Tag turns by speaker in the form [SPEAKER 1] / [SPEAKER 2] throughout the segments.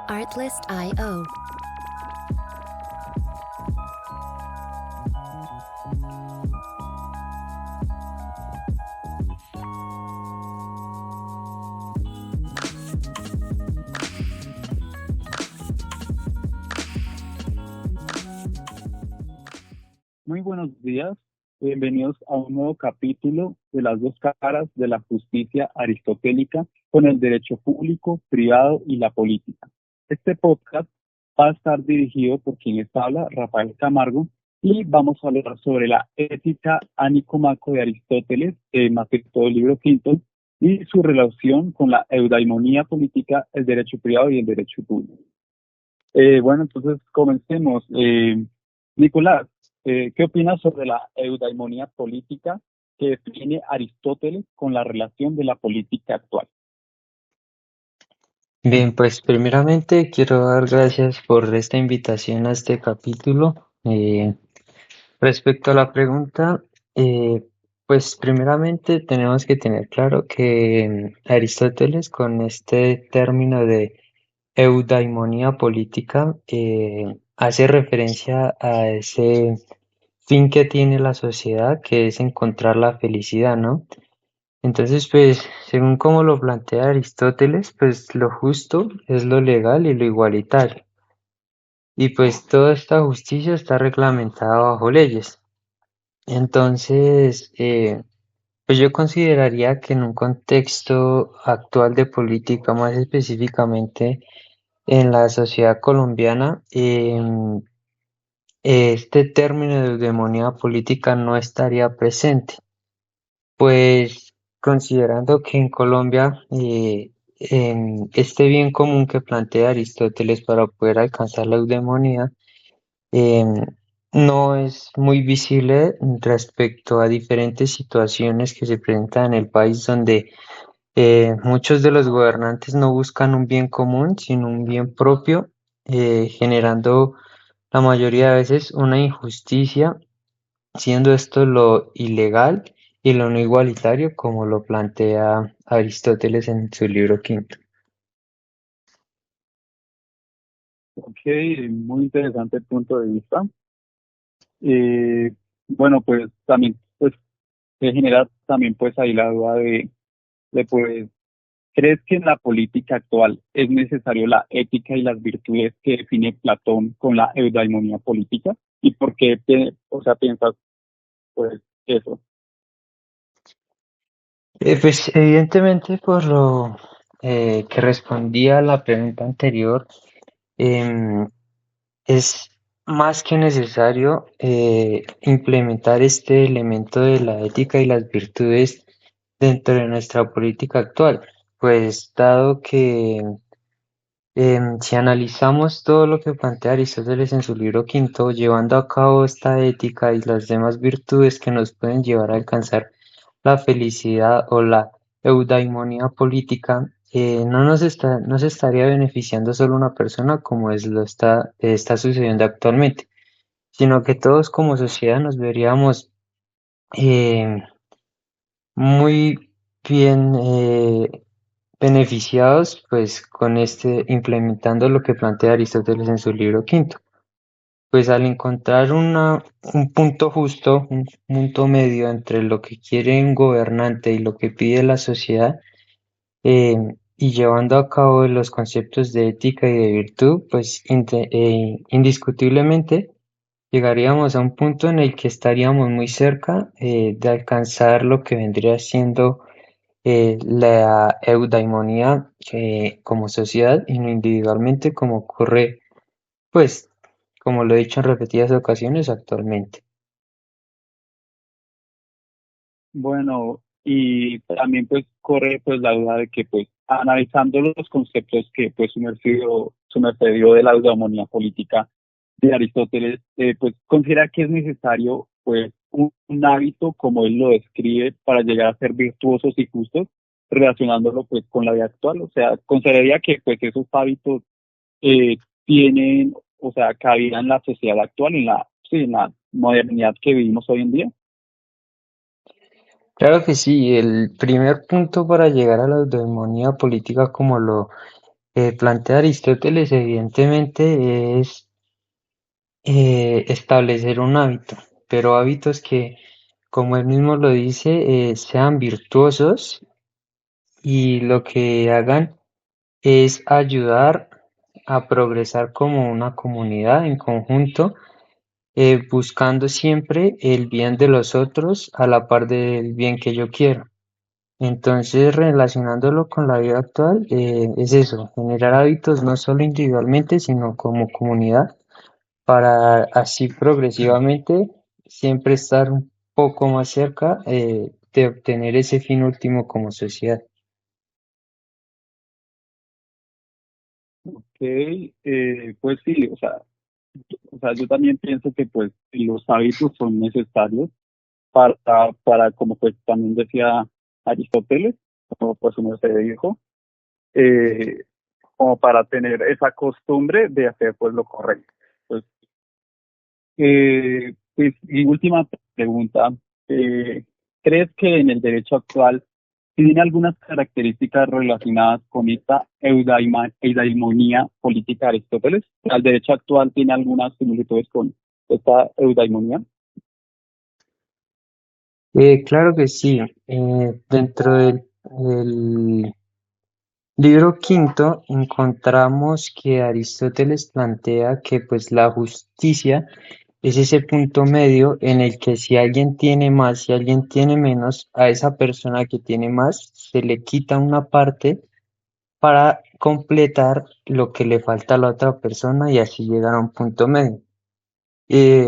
[SPEAKER 1] Artlist.io.
[SPEAKER 2] Muy buenos días, bienvenidos a un nuevo capítulo de las dos caras de la justicia aristotélica con el derecho público, privado y la política. Este podcast va a estar dirigido por quien les habla, Rafael Camargo, y vamos a hablar sobre la ética Anicomaco de Aristóteles, más que todo el libro quinto, y su relación con la eudaimonía política, el derecho privado y el derecho público. Bueno, entonces comencemos. Nicolás, ¿qué opinas sobre la eudaimonía política que define Aristóteles con la relación de la política actual?
[SPEAKER 3] Bien, pues primeramente quiero dar gracias por esta invitación a este capítulo. Respecto a la pregunta, pues primeramente tenemos que tener claro que Aristóteles con este término de eudaimonía política hace referencia a ese fin que tiene la sociedad, que es encontrar la felicidad, ¿no? Entonces, pues, según como lo plantea Aristóteles, pues lo justo es lo legal y lo igualitario. Y pues toda esta justicia está reglamentada bajo leyes. Entonces, pues yo consideraría que en un contexto actual de política, más específicamente en la sociedad colombiana, este término de eudemonía política no estaría presente. Pues considerando que en Colombia este bien común que plantea Aristóteles para poder alcanzar la eudemonía em, no es muy visible respecto a diferentes situaciones que se presentan en el país donde muchos de los gobernantes no buscan un bien común, sino un bien propio, generando la mayoría de veces una injusticia, siendo esto lo ilegal y lo no igualitario, como lo plantea Aristóteles en su libro quinto.
[SPEAKER 2] Ok, muy interesante punto de vista. Eh, bueno, pues también, pues, se genera también pues ahí la duda pues, ¿crees que en la política actual es necesario la ética y las virtudes que define Platón con la eudaimonía política? ¿Y por qué, o sea, piensas pues eso?
[SPEAKER 3] Pues evidentemente por lo que respondía a la pregunta anterior, em, es más que necesario implementar este elemento de la ética y las virtudes dentro de nuestra política actual, pues dado que si analizamos todo lo que plantea Aristóteles en su libro quinto, llevando a cabo esta ética y las demás virtudes que nos pueden llevar a alcanzar la felicidad o la eudaimonía política, no se estaría beneficiando solo una persona como está sucediendo actualmente, sino que todos como sociedad nos veríamos eh, muy bien beneficiados pues con implementando lo que plantea Aristóteles en su libro quinto. Pues al encontrar un punto justo, un punto medio entre lo que quiere un gobernante y lo que pide la sociedad, y llevando a cabo los conceptos de ética y de virtud, pues indiscutiblemente llegaríamos a un punto en el que estaríamos muy cerca de alcanzar lo que vendría siendo la eudaimonía como sociedad y no individualmente como ocurre, pues, como lo he dicho en repetidas ocasiones actualmente.
[SPEAKER 2] Bueno, y también pues corre pues la duda de que pues analizando los conceptos que pues su merced dio de la eudamonía política de Aristóteles, pues considera que es necesario pues un hábito como él lo describe para llegar a ser virtuosos y justos, relacionándolo pues con la vida actual. O sea, consideraría que pues esos hábitos tienen, o sea, cabida en la sociedad actual, sí, modernidad que vivimos hoy en día?
[SPEAKER 3] Claro que sí, el primer punto para llegar a la eudemonía política como lo plantea Aristóteles evidentemente es establecer un hábito, pero hábitos que, como él mismo lo dice, sean virtuosos y lo que hagan es ayudar a progresar como una comunidad en conjunto, buscando siempre el bien de los otros a la par del bien que yo quiero. Entonces, relacionándolo con la vida actual, es eso, generar hábitos no solo individualmente, sino como comunidad, para así progresivamente siempre estar un poco más cerca de obtener ese fin último como sociedad.
[SPEAKER 2] Ok, pues sí, o sea, yo también pienso que pues los hábitos son necesarios para, como pues también decía Aristóteles, como pues uno se dijo, eh, como para tener esa costumbre de hacer pues lo correcto. Pues, pues, y última pregunta, eh, ¿crees que en el derecho actual tiene algunas características relacionadas con esta eudaimonía política de Aristóteles? ¿El derecho actual tiene algunas similitudes con esta eudaimonía?
[SPEAKER 3] Claro que sí, dentro del libro quinto encontramos que Aristóteles plantea que pues la justicia es ese punto medio en el que si alguien tiene más y alguien tiene menos, a esa persona que tiene más se le quita una parte para completar lo que le falta a la otra persona y así llegar a un punto medio.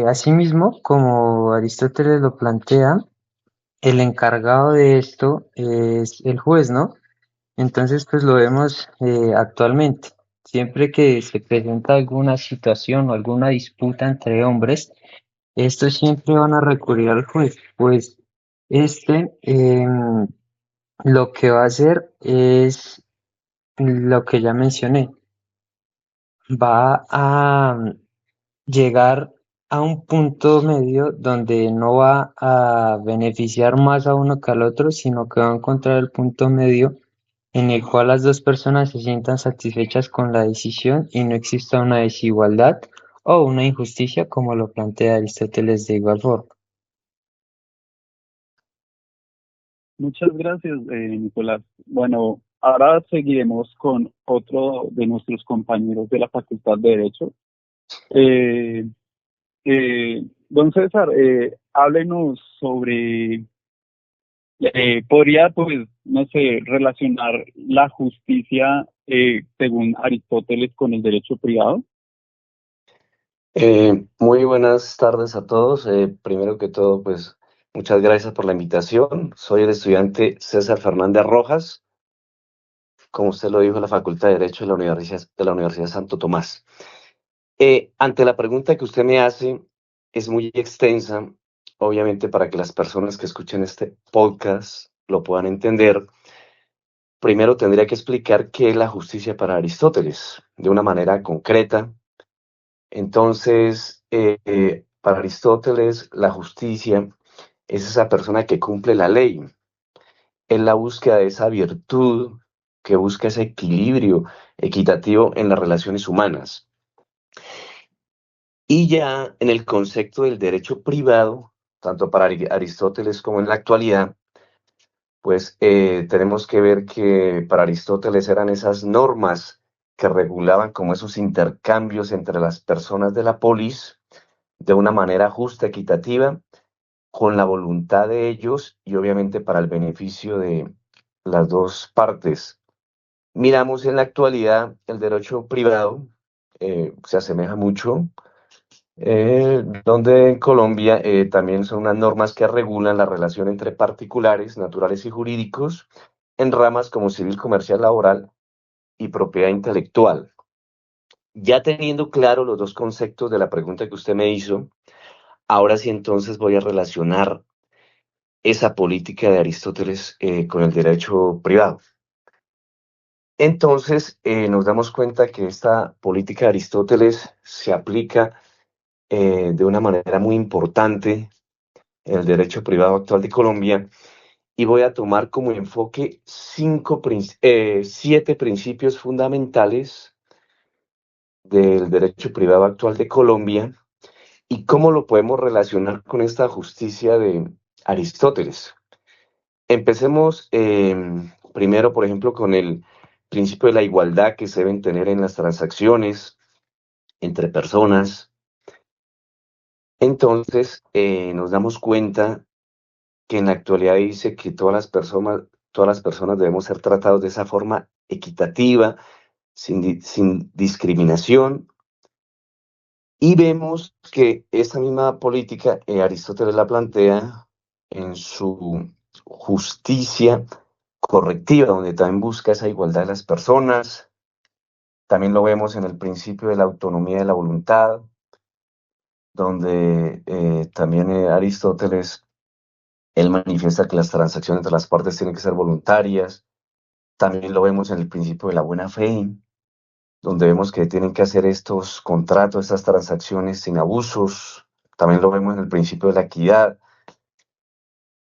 [SPEAKER 3] Asimismo, como Aristóteles lo plantea, el encargado de esto es el juez, ¿no? Entonces, pues lo vemos actualmente. Siempre que se presenta alguna situación o alguna disputa entre hombres, estos siempre van a recurrir al juez, pues este lo que va a hacer es lo que ya mencioné, va a llegar a un punto medio donde no va a beneficiar más a uno que al otro, sino que va a encontrar el punto medio en el cual las dos personas se sientan satisfechas con la decisión y no exista una desigualdad o una injusticia como lo plantea Aristóteles de igual forma.
[SPEAKER 2] Muchas gracias, Nicolás. Bueno, ahora seguiremos con otro de nuestros compañeros de la Facultad de Derecho. Eh, don César, háblenos sobre, podría, pues, no sé, relacionar la justicia, según Aristóteles, con el derecho privado.
[SPEAKER 1] Muy buenas tardes a todos. Primero que todo, pues muchas gracias por la invitación. Soy el estudiante César Fernández Rojas, como usted lo dijo, de la Facultad de Derecho de la Universidad Santo Tomás. Ante la pregunta que usted me hace, es muy extensa, obviamente para que las personas que escuchen este podcast lo puedan entender. Primero tendría que explicar qué es la justicia para Aristóteles, de una manera concreta. Entonces, para Aristóteles, la justicia es esa persona que cumple la ley, es la búsqueda de esa virtud que busca ese equilibrio equitativo en las relaciones humanas. Y ya en el concepto del derecho privado, tanto para Aristóteles como en la actualidad, pues tenemos que ver que para Aristóteles eran esas normas que regulaban como esos intercambios entre las personas de la polis de una manera justa, equitativa, con la voluntad de ellos y obviamente para el beneficio de las dos partes. Miramos en la actualidad el derecho privado, se asemeja mucho, donde en Colombia también son unas normas que regulan la relación entre particulares, naturales y jurídicos en ramas como civil, comercial, laboral y propiedad intelectual. Ya teniendo claro los dos conceptos de la pregunta que usted me hizo, ahora sí entonces voy a relacionar esa política de Aristóteles con el derecho privado. Entonces nos damos cuenta que esta política de Aristóteles se aplica de una manera muy importante en el derecho privado actual de Colombia y voy a tomar como enfoque 7 principios fundamentales del derecho privado actual de Colombia y cómo lo podemos relacionar con esta justicia de Aristóteles. Empecemos primero, por ejemplo, con el principio de la igualdad que se deben tener en las transacciones entre personas. Entonces, nos damos cuenta que en la actualidad dice que todas las personas debemos ser tratados de esa forma equitativa, sin discriminación. Y vemos que esta misma política Aristóteles la plantea en su justicia correctiva, donde también busca esa igualdad de las personas. También lo vemos en el principio de la autonomía de la voluntad, donde también Aristóteles, él manifiesta que las transacciones entre las partes tienen que ser voluntarias. También lo vemos en el principio de la buena fe, donde vemos que tienen que hacer estos contratos, estas transacciones sin abusos. También lo vemos en el principio de la equidad,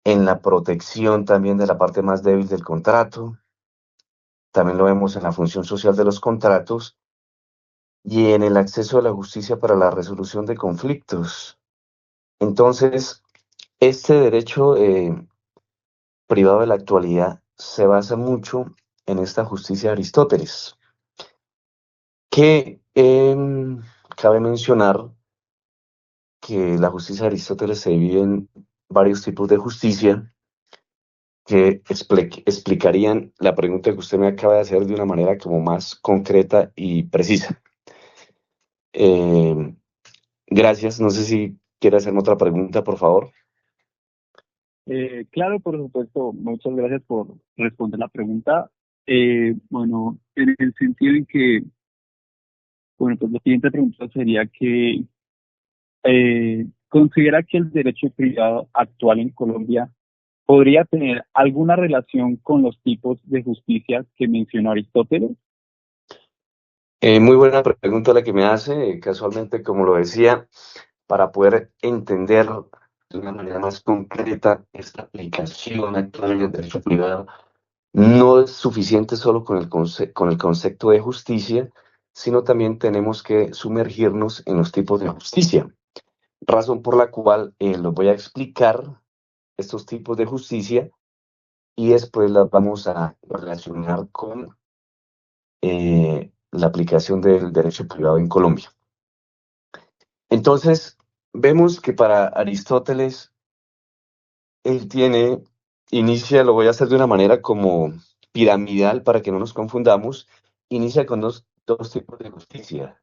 [SPEAKER 1] en la protección también de la parte más débil del contrato. También lo vemos en la función social de los contratos y en el acceso a la justicia para la resolución de conflictos. Entonces, este derecho privado de la actualidad se basa mucho en esta justicia de Aristóteles, que cabe mencionar que la justicia de Aristóteles se divide en varios tipos de justicia que explicarían la pregunta que usted me acaba de hacer de una manera como más concreta y precisa. Eh, gracias. No sé si quiere hacerme otra pregunta, por favor.
[SPEAKER 2] Claro, por supuesto, muchas gracias por responder la pregunta. Bueno, en el sentido en que, bueno, pues la siguiente pregunta sería que ¿considera que el derecho privado actual en Colombia podría tener alguna relación con los tipos de justicia que mencionó Aristóteles?
[SPEAKER 1] Muy buena pregunta la que me hace. Casualmente, como lo decía, para poder entender de una manera más concreta esta aplicación actual del derecho privado, no es suficiente solo con con el concepto de justicia, sino también tenemos que sumergirnos en los tipos de justicia, razón por la cual los voy a explicar estos tipos de justicia y después las vamos a relacionar con la aplicación del derecho privado en Colombia. Entonces, vemos que para Aristóteles, él inicia, lo voy a hacer de una manera como piramidal para que no nos confundamos, inicia con dos tipos de justicia.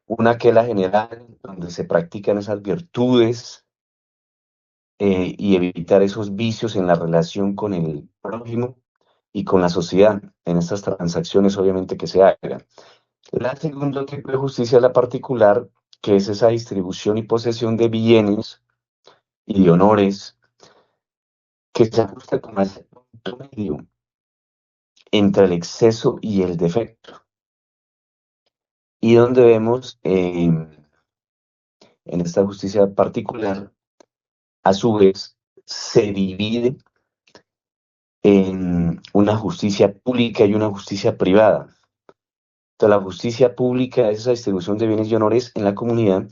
[SPEAKER 1] Una que es la general, donde se practican esas virtudes y evitar esos vicios en la relación con el prójimo y con la sociedad, en estas transacciones obviamente que se hagan. La segunda tipo de justicia es la particular, que es esa distribución y posesión de bienes y de honores que se ajusta con ese punto medio entre el exceso y el defecto. Y donde vemos en esta justicia particular, a su vez, se divide en una justicia pública y una justicia privada. Entonces, la justicia pública es esa distribución de bienes y honores en la comunidad.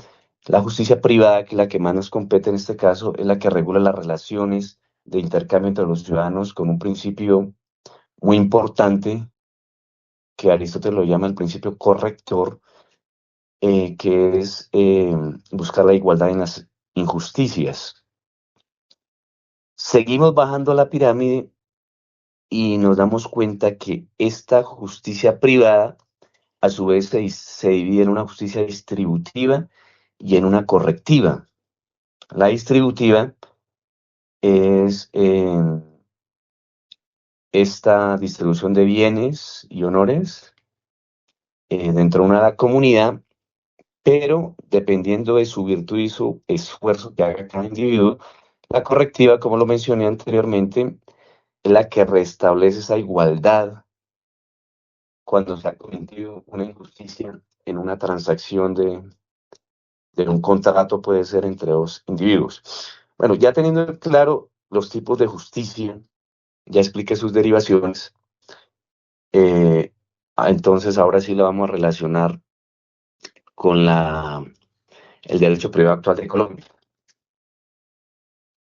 [SPEAKER 1] La justicia privada, que es la que más nos compete en este caso, es la que regula las relaciones de intercambio entre los ciudadanos con un principio muy importante que Aristóteles lo llama el principio corrector, que es buscar la igualdad en las injusticias. Seguimos bajando la pirámide y nos damos cuenta que esta justicia privada a su vez se divide en una justicia distributiva y en una correctiva. La distributiva es esta distribución de bienes y honores dentro de una comunidad, pero dependiendo de su virtud y su esfuerzo que haga cada individuo. La correctiva, como lo mencioné anteriormente, es la que restablece esa igualdad cuando se ha cometido una injusticia en una transacción de un contrato puede ser entre dos individuos. Bueno, ya teniendo claro los tipos de justicia, ya expliqué sus derivaciones, eh, entonces ahora sí la vamos a relacionar con el derecho privado actual de Colombia.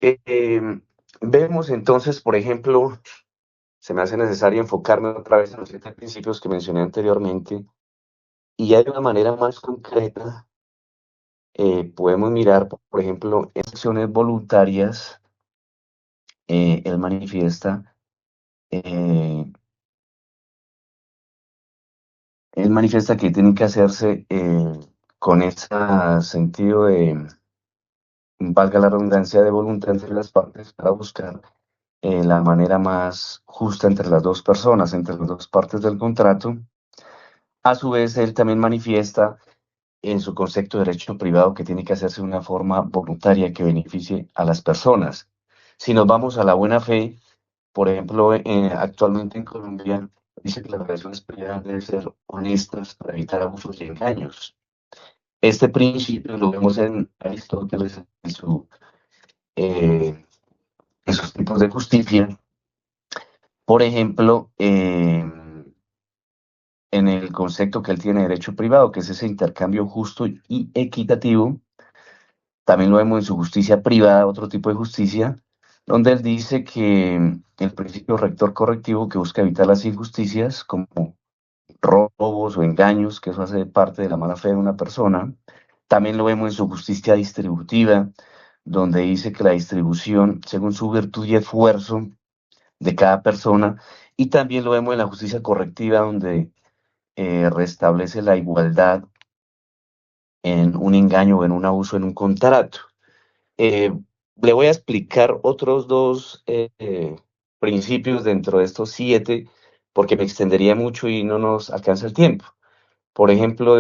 [SPEAKER 1] Eh, Vemos entonces, por ejemplo, se me hace necesario enfocarme otra vez en los 7 principios que mencioné anteriormente, y hay una manera más concreta. Podemos mirar, por ejemplo, en acciones voluntarias, él manifiesta, eh, él manifiesta que tienen que hacerse con ese sentido de, valga la redundancia, de voluntad entre las partes para buscar la manera más justa entre las dos personas, entre las dos partes del contrato. A su vez, él también manifiesta en su concepto de derecho privado que tiene que hacerse de una forma voluntaria que beneficie a las personas. Si nos vamos a la buena fe, por ejemplo, actualmente en Colombia dice que las relaciones privadas deben ser honestas para evitar abusos y engaños. Este principio lo vemos en Aristóteles eh, en sus tipos de justicia. Por ejemplo, en el concepto que él tiene de derecho privado, que es ese intercambio justo y equitativo. También lo vemos en su justicia privada, otro tipo de justicia, donde él dice que el principio rector correctivo que busca evitar las injusticias como robos o engaños, que eso hace parte de la mala fe de una persona. También lo vemos en su justicia distributiva, donde dice que la distribución según su virtud y esfuerzo de cada persona. Y también lo vemos en la justicia correctiva, donde restablece la igualdad en un engaño o en un abuso en un contrato. Eh, Le voy a explicar otros dos principios dentro de estos 7, porque me extendería mucho y no nos alcanza el tiempo. Por ejemplo,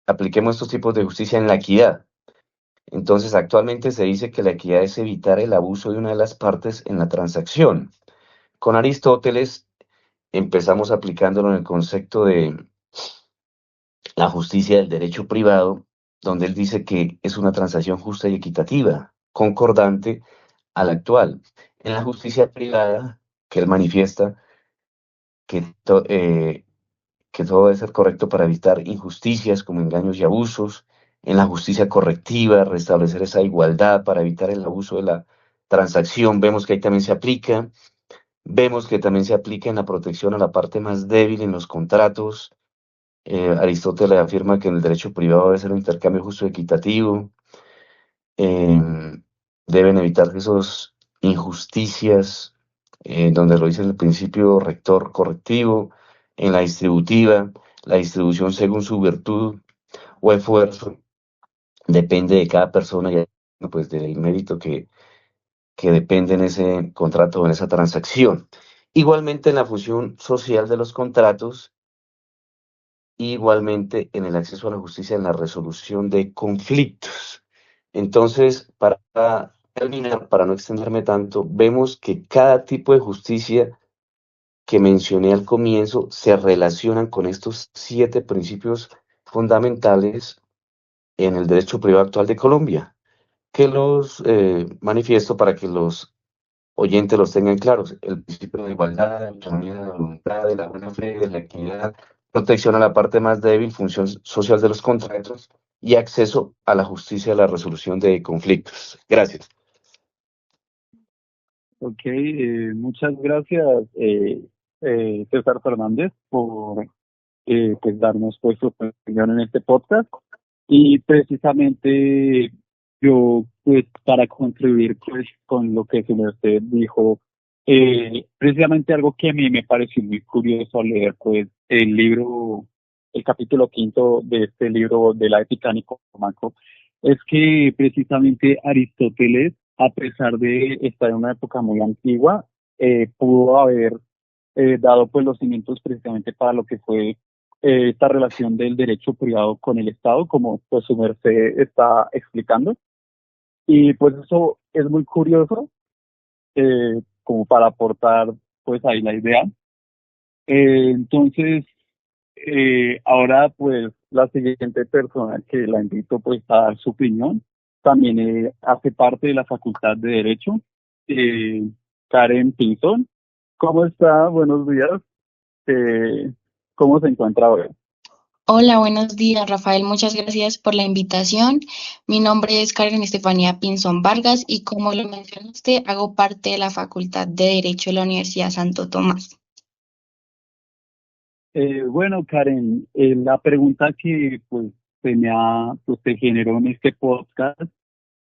[SPEAKER 1] apliquemos estos tipos de justicia en la equidad. Entonces, actualmente se dice que la equidad es evitar el abuso de una de las partes en la transacción. Con Aristóteles empezamos aplicándolo en el concepto de la justicia del derecho privado, donde él dice que es una transacción justa y equitativa, concordante a la actual. En la justicia privada, que él manifiesta que, que todo debe ser correcto para evitar injusticias como engaños y abusos. En la justicia correctiva, restablecer esa igualdad para evitar el abuso de la transacción. Vemos que ahí también se aplica. Vemos que también se aplica en la protección a la parte más débil en los contratos. Aristóteles afirma que en el derecho privado debe ser un intercambio justo y equitativo. eh, Deben evitarse esas injusticias, donde lo dice el principio rector correctivo, en la distribución según su virtud o esfuerzo, depende de cada persona y pues del mérito que depende en ese contrato o en esa transacción. Igualmente en la función social de los contratos, igualmente en el acceso a la justicia en la resolución de conflictos. Entonces, para terminar, para no extenderme tanto, vemos que cada tipo de justicia que mencioné al comienzo se relacionan con estos 7 principios fundamentales en el derecho privado actual de Colombia, que los manifiesto para que los oyentes los tengan claros: el principio de igualdad, de autonomía, de la voluntad, de la buena fe, de la equidad, protección a la parte más débil, función social de los contratos y acceso a la justicia de la resolución de conflictos. Gracias.
[SPEAKER 2] Ok, muchas gracias, César Fernández, por pues darnos pues su opinión en este podcast. Y precisamente yo, pues para contribuir pues con lo que usted dijo, precisamente algo que a mí me pareció muy curioso al leer pues el libro, el capítulo 5 de este libro de la Ética Nicomán, es que precisamente Aristóteles, a pesar de estar en una época muy antigua, pudo haber dado pues los cimientos precisamente para lo que fue esta relación del derecho privado con el Estado, como pues su merced está explicando. Y pues eso es muy curioso, como para aportar pues ahí la idea. Entonces, ahora pues la siguiente persona que la invito pues a dar su opinión también hace parte de la Facultad de Derecho, eh, Karen Pinzón. ¿Cómo está? Buenos días. Eh, ¿Cómo se encuentra hoy?
[SPEAKER 4] Hola, buenos días, Rafael. Muchas gracias por la invitación. Mi nombre es Karen Estefanía Pinzón Vargas y como lo mencionaste, hago parte de la Facultad de Derecho de la Universidad Santo Tomás.
[SPEAKER 2] Bueno, Karen, la pregunta que pues se generó en este podcast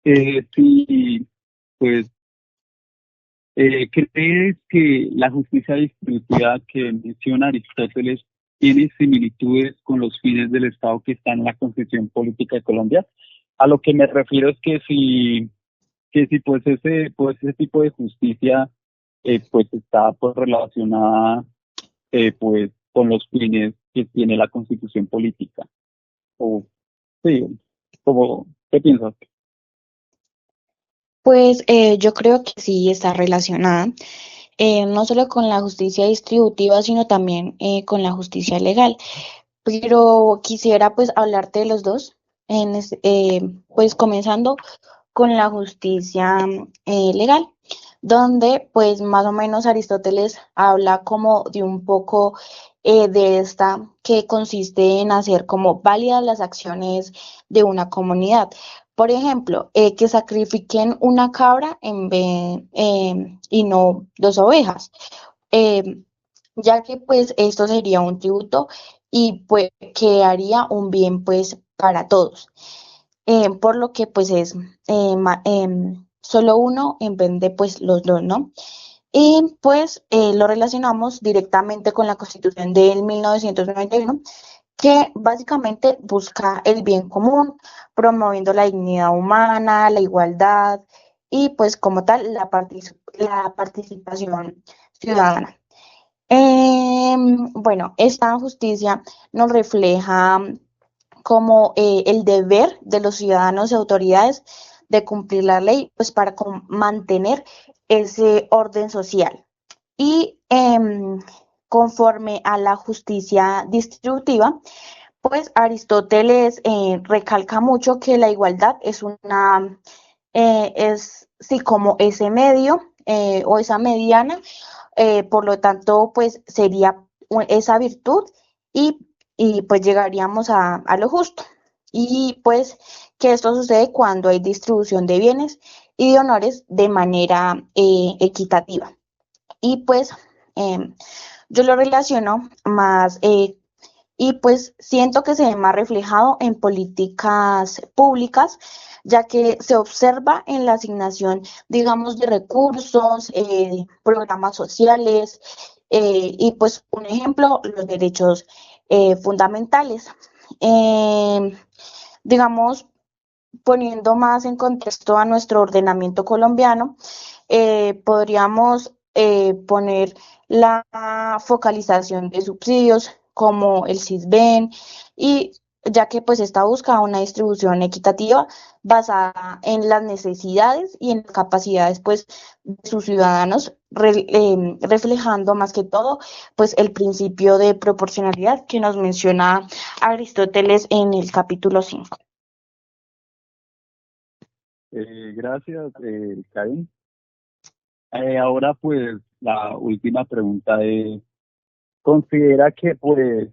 [SPEAKER 2] es si pues ¿crees que la justicia distributiva que menciona Aristóteles tiene similitudes con los fines del Estado que están en la Constitución Política de Colombia? A lo que me refiero es que si ese tipo de justicia pues está pues relacionada pues con los fines que tiene la Constitución Política. O sí, como, ¿qué piensas?
[SPEAKER 4] Pues yo creo que sí está relacionada, no solo con la justicia distributiva, sino también con la justicia legal. Pero quisiera pues hablarte de los dos, pues comenzando con la justicia legal, donde pues más o menos Aristóteles habla como de un poco de esta que consiste en hacer como válidas las acciones de una comunidad. Por ejemplo, que sacrifiquen una cabra y no dos ovejas, eh, ya que pues esto sería un tributo y pues que haría un bien pues para todos, por lo que pues es solo uno en vez de pues los dos, ¿no? Y pues lo relacionamos directamente con la Constitución del 1991, que básicamente busca el bien común, promoviendo la dignidad humana, la igualdad y pues como tal la participación ciudadana. Bueno, esta justicia nos refleja como el deber de los ciudadanos y autoridades de cumplir la ley, pues para mantener ese orden social. Y conforme a la justicia distributiva, pues Aristóteles recalca mucho que la igualdad es sí como ese medio o esa mediana, por lo tanto, pues sería esa virtud y, y pues llegaríamos a lo justo. Y pues que esto sucede cuando hay distribución de bienes y de honores de manera equitativa. Y pues yo lo relaciono más y pues siento que se ve más reflejado en políticas públicas, ya que se observa en la asignación, digamos, de recursos, programas sociales y pues un ejemplo, los derechos fundamentales. Eh, digamos, poniendo más en contexto a nuestro ordenamiento colombiano, podríamos poner la focalización de subsidios como el CISBEN y ya que pues esta busca una distribución equitativa basada en las necesidades y en las capacidades pues de sus ciudadanos, reflejando más que todo pues el principio de proporcionalidad que nos menciona Aristóteles en el capítulo 5.
[SPEAKER 2] Gracias, Karen. Ahora pues la última pregunta es, considera que pues,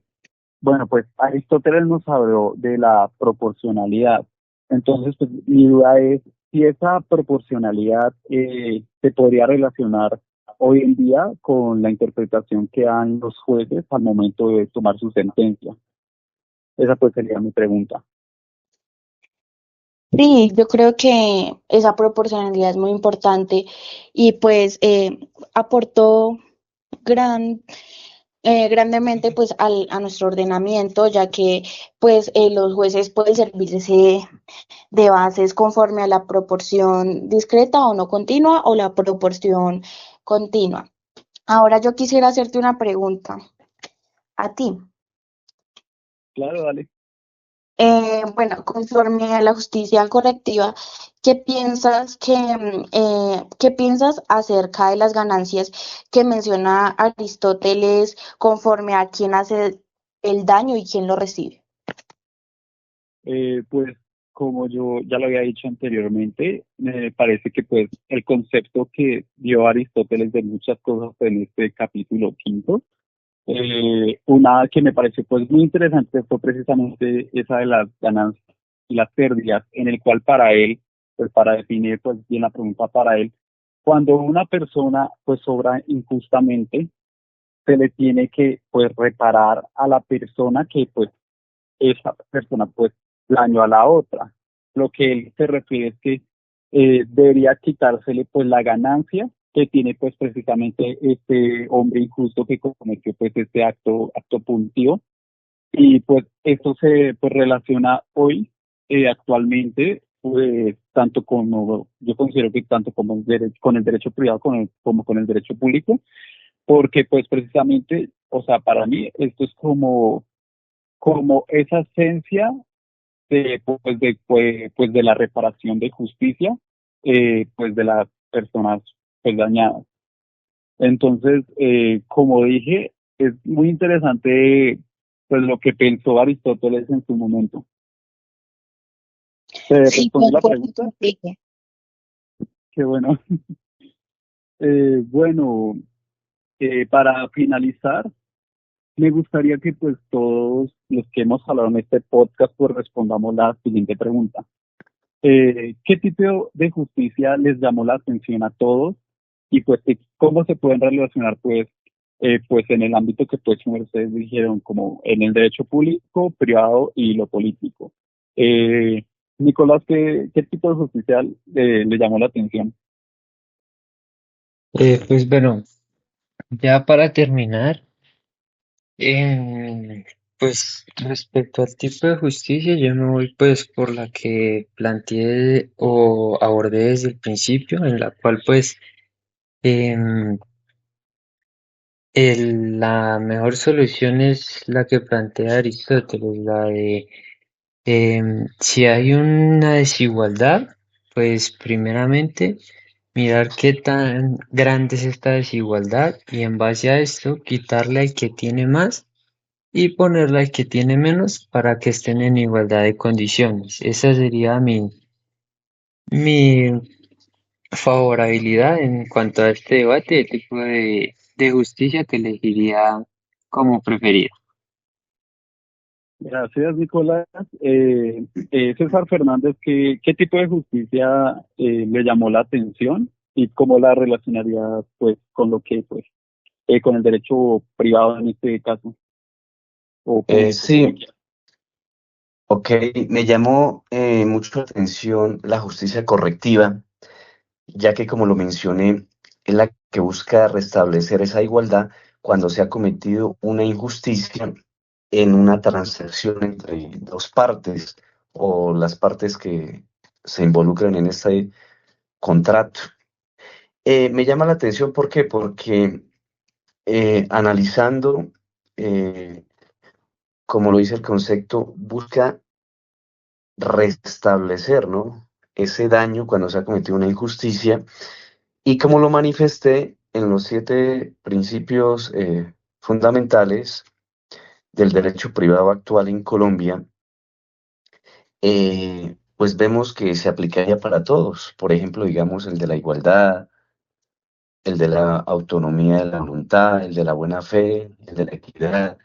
[SPEAKER 2] bueno, pues Aristóteles nos habló de la proporcionalidad. Entonces, pues, mi duda es si esa proporcionalidad se podría relacionar hoy en día con la interpretación que dan los jueces al momento de tomar su sentencia. Esa pues sería mi pregunta.
[SPEAKER 4] Sí, yo creo que esa proporcionalidad es muy importante y pues aportó gran, grandemente pues a nuestro ordenamiento, ya que pues los jueces pueden servirse de bases conforme a la proporción discreta o no continua o la proporción continua. Ahora yo quisiera hacerte una pregunta a ti.
[SPEAKER 2] Claro, dale.
[SPEAKER 4] Bueno, conforme a la justicia correctiva, qué piensas acerca de las ganancias que menciona Aristóteles conforme a quién hace el daño y quién lo recibe?
[SPEAKER 2] Pues como yo ya lo había dicho anteriormente, me parece que pues el concepto que dio Aristóteles de muchas cosas en este capítulo quinto, una que me pareció pues muy interesante fue precisamente esa de las ganancias y las pérdidas, en el cual para él, pues para definir pues bien la pregunta para él, cuando una persona pues obra injustamente, se le tiene que pues reparar a la persona que pues esa persona pues daño a la otra. Lo que él se refiere es que debería quitársele pues la ganancia que tiene pues precisamente este hombre injusto que cometió pues este acto punitivo, y pues esto se pues relaciona hoy actualmente pues tanto como yo considero que tanto como con el derecho privado como con el derecho público, porque pues precisamente, o sea, para mí esto es como esa esencia pues de la reparación de justicia, pues de las personas pues dañadas. Entonces, como dije, es muy interesante pues lo que pensó Aristóteles en su momento. ¿Te
[SPEAKER 4] Sí,
[SPEAKER 2] respondí la
[SPEAKER 4] concuerdo
[SPEAKER 2] pregunta?
[SPEAKER 4] contigo.
[SPEAKER 2] Qué bueno. Bueno, para finalizar, me gustaría que pues todos los que hemos hablado en este podcast pues respondamos la siguiente pregunta. ¿Qué tipo de justicia les llamó la atención a todos? Y pues cómo se pueden relacionar pues en el ámbito que pues como ustedes dijeron, como en el derecho público, privado y lo político. Nicolás, ¿qué tipo de justicia le llamó la atención?
[SPEAKER 3] Pues bueno, ya para terminar, pues respecto al tipo de justicia, yo me voy pues por la que planteé o abordé desde el principio, en la cual pues em, la mejor solución es la que plantea Aristóteles, la de si hay una desigualdad, pues primeramente mirar qué tan grande es esta desigualdad y en base a esto quitarle al que tiene más y ponerle al que tiene menos para que estén en igualdad de condiciones. Esa sería mi favorabilidad en cuanto a este debate, el tipo de justicia que elegiría como preferida.
[SPEAKER 2] Gracias, Nicolás. César Fernández, ¿qué tipo de justicia le llamó la atención y cómo la relacionaría pues con lo que pues con el derecho privado en este caso o público, como
[SPEAKER 1] Sí,
[SPEAKER 2] quiera?
[SPEAKER 1] ok, me llamó mucho la atención la justicia correctiva, ya que como lo mencioné, es la que busca restablecer esa igualdad cuando se ha cometido una injusticia en una transacción entre dos partes o las partes que se involucran en este contrato. Me llama la atención, ¿por qué? Porque analizando, eh, como lo dice el concepto, busca restablecer, ¿no? Ese daño cuando se ha cometido una injusticia. Y como lo manifesté en los 7 principios fundamentales del derecho privado actual en Colombia, pues vemos que se aplicaría para todos. Por ejemplo, digamos, el de la igualdad, el de la autonomía de la voluntad, el de la buena fe, el de la equidad,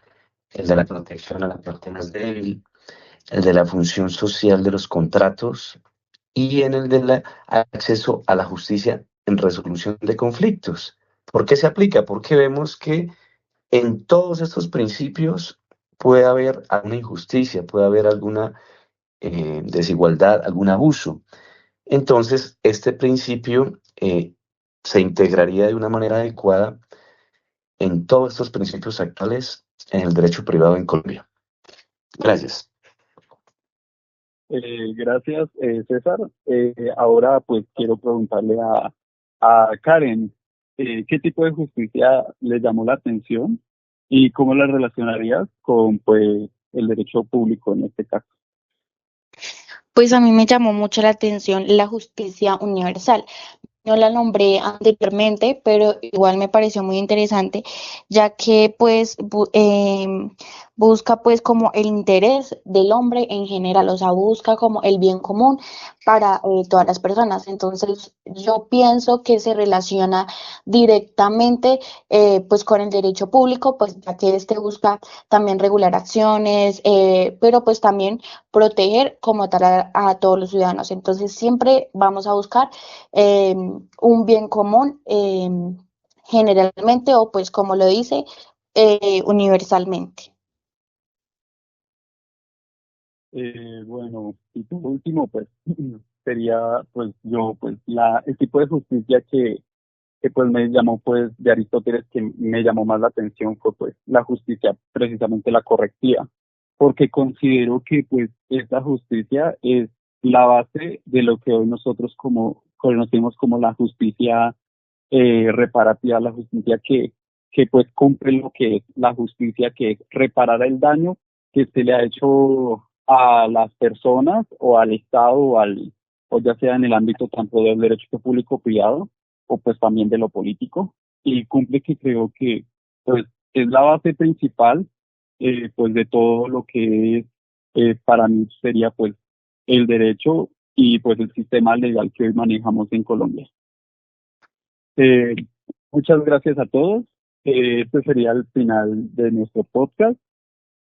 [SPEAKER 1] el de la protección a la parte más débil, el de la función social de los contratos y en el del acceso a la justicia en resolución de conflictos. ¿Por qué se aplica? Porque vemos que en todos estos principios puede haber alguna injusticia, puede haber alguna desigualdad, algún abuso. Entonces, este principio se integraría de una manera adecuada en todos estos principios actuales en el derecho privado en Colombia. Gracias.
[SPEAKER 2] Gracias, César. Ahora pues quiero preguntarle a Karen, ¿qué tipo de justicia le llamó la atención y cómo la relacionarías con pues el derecho público en este caso?
[SPEAKER 4] Pues a mí me llamó mucho la atención la justicia universal. No la nombré anteriormente, pero igual me pareció muy interesante, ya que pues busca pues como el interés del hombre en general, o sea, busca como el bien común para todas las personas. Entonces, yo pienso que se relaciona directamente pues con el derecho público, pues ya que este busca también regular acciones, pero pues también proteger como tal a todos los ciudadanos. Entonces, siempre vamos a buscar un bien común generalmente o pues como lo dice, universalmente.
[SPEAKER 2] Bueno, y por último, pues sería pues yo, pues el tipo de justicia que pues me llamó pues de Aristóteles que me llamó más la atención fue pues la justicia, precisamente la correctiva, porque considero que pues esta justicia es la base de lo que hoy nosotros como conocemos como la justicia reparativa, la justicia que pues cumple lo que es la justicia, que es reparar el daño que se le ha hecho a las personas o al Estado o ya sea en el ámbito tanto del derecho público privado o pues también de lo político, y cumple que creo que pues es la base principal pues de todo lo que es para mí sería pues el derecho y pues el sistema legal que hoy manejamos en Colombia. Eh, Muchas gracias a todos. Este sería el final de nuestro podcast.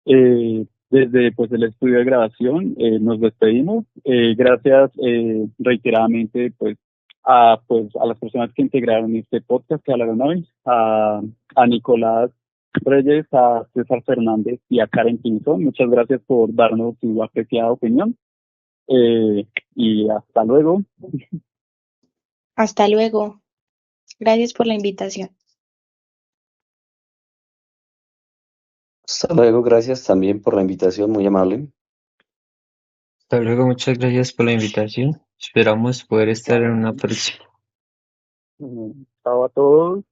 [SPEAKER 2] Desde pues el estudio de grabación nos despedimos. Gracias reiteradamente pues a las personas que integraron este podcast que hablaron hoy, a Nicolás Reyes, a César Fernández y a Karen Pinzón. Muchas gracias por darnos su apreciada opinión. Y hasta luego.
[SPEAKER 4] Hasta luego. Gracias por la invitación.
[SPEAKER 1] Hasta luego, gracias también por la invitación, muy amable.
[SPEAKER 3] Hasta luego, muchas gracias por la invitación. Esperamos poder estar en una próxima.
[SPEAKER 2] Chao a todos.